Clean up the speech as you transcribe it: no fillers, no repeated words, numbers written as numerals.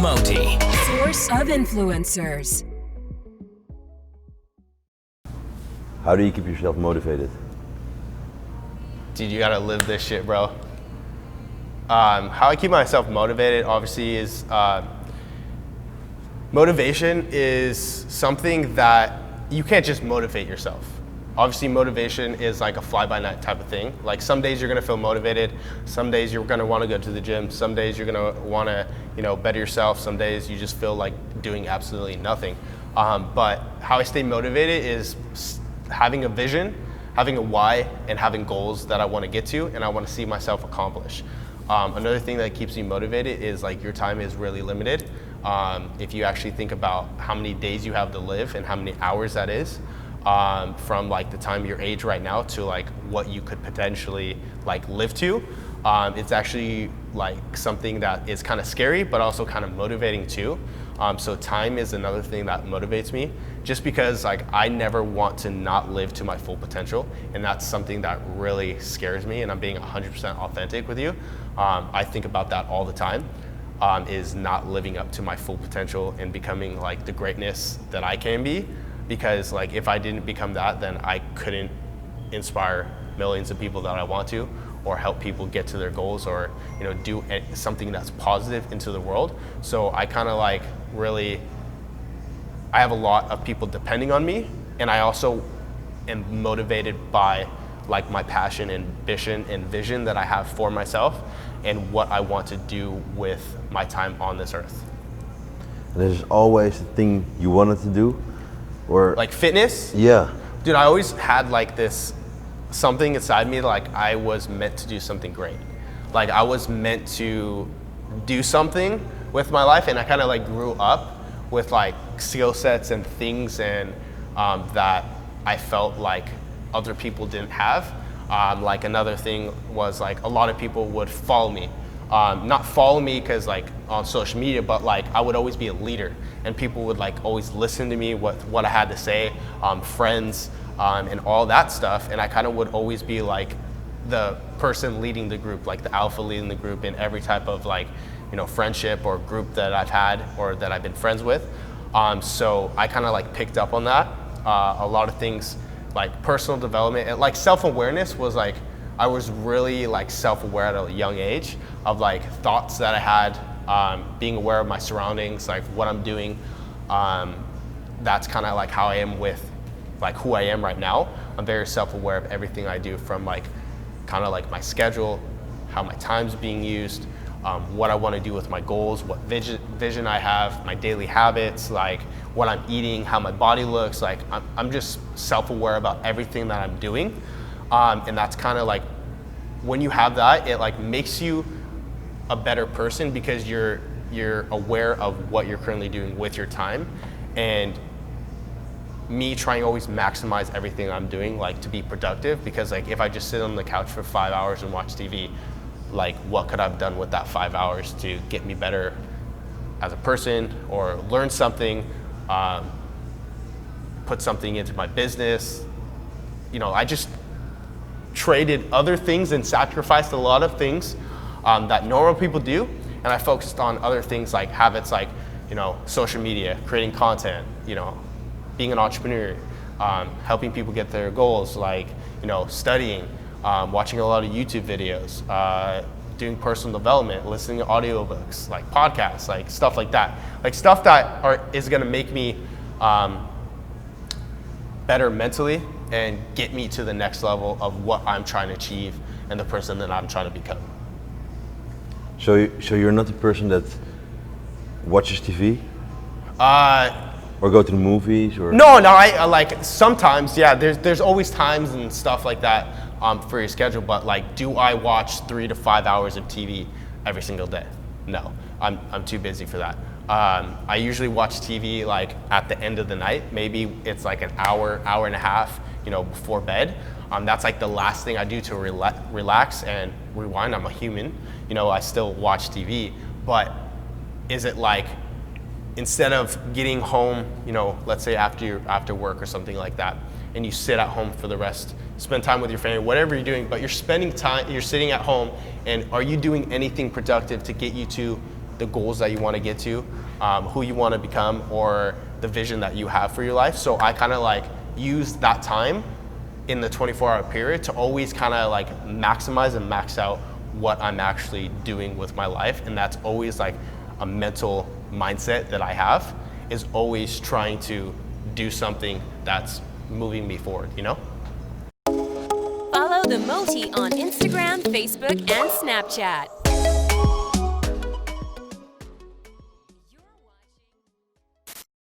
Moti. Source of influencers. How do you keep yourself motivated? Dude, you gotta live this shit, bro. How I keep myself motivated, obviously, is motivation is something that you can't just motivate yourself. Obviously, motivation is like a fly-by-night type of thing. Like some days you're gonna feel motivated, some days you're gonna wanna go to the gym, some days you're gonna wanna, better yourself, some days you just feel like doing absolutely nothing. But how I stay motivated is having a vision, having a why, and having goals that I wanna get to and I wanna see myself accomplish. Another thing that keeps me motivated is like your time is really limited. If you actually think about how many days you have to live and how many hours that is, from like the time your age right now to like what you could potentially like live to, it's actually like something that is kind of scary but also kind of motivating too. So time is another thing that motivates me, just because like I never want to not live to my full potential, and that's something that really scares me, and I'm being 100% authentic with you. I think about that all the time, is not living up to my full potential and becoming like the greatness that I can be, because like if I didn't become that, then I couldn't inspire millions of people that I want to, or help people get to their goals, or do something that's positive into the world. So I kind of like really, I have a lot of people depending on me, and I also am motivated by like my passion and vision that I have for myself and what I want to do with my time on this earth. And there's always a thing you wanted to do, or like fitness? Yeah. Dude, I always had like this something inside me, like I was meant to do something great. Like I was meant to do something with my life, and I kind of like grew up with like skill sets and things and that I felt like other people didn't have. Like another thing was like a lot of people would follow me. Not follow me because like on social media, but like I would always be a leader, and people would like always listen to me, what I had to say, friends, and all that stuff. And I kind of would always be like the person leading the group, like the alpha leading the group in every type of like, friendship or group that I've had or that I've been friends with. So I kind of like picked up on that. A lot of things like personal development and like self-awareness was like, I was really like self-aware at a young age of like thoughts that I had, being aware of my surroundings, like what I'm doing. That's kind of like how I am with like who I am right now. I'm very self-aware of everything I do, from like kind of like my schedule, how my time's being used, what I want to do with my goals, what vision I have, my daily habits, like what I'm eating, how my body looks. Like I'm just self-aware about everything that I'm doing. And that's kind of like, when you have that, it like makes you a better person, because you're aware of what you're currently doing with your time. And me trying to always maximize everything I'm doing, like to be productive, because like if I just sit on the couch for 5 hours and watch TV, like what could I have done with that 5 hours to get me better as a person, or learn something, put something into my business. I just traded other things and sacrificed a lot of things that normal people do, and I focused on other things like habits, like social media, creating content, being an entrepreneur, helping people get their goals, like studying, watching a lot of YouTube videos, doing personal development, listening to audiobooks, like podcasts, like stuff like that, like stuff that is going to make me better mentally and get me to the next level of what I'm trying to achieve and the person that I'm trying to become. So you're not the person that watches TV? Or go to the movies, or? No, I like sometimes, yeah, there's always times and stuff like that for your schedule, but like, do I watch 3 to 5 hours of TV every single day? No, I'm too busy for that. I usually watch TV like at the end of the night. Maybe it's like an hour and a half, before bed. That's like the last thing I do to relax and rewind. I'm a human, I still watch TV, but is it like, instead of getting home, let's say after work or something like that, and you sit at home for the rest, spend time with your family, whatever you're doing, but you're spending time, you're sitting at home, and are you doing anything productive to get you to the goals that you want to get to, who you want to become, or the vision that you have for your life. So I kind of like use that time in the 24-hour period to always kind of like maximize and max out what I'm actually doing with my life. And that's always like a mental mindset that I have, is always trying to do something that's moving me forward, you know? Follow the Moti on Instagram, Facebook, and Snapchat.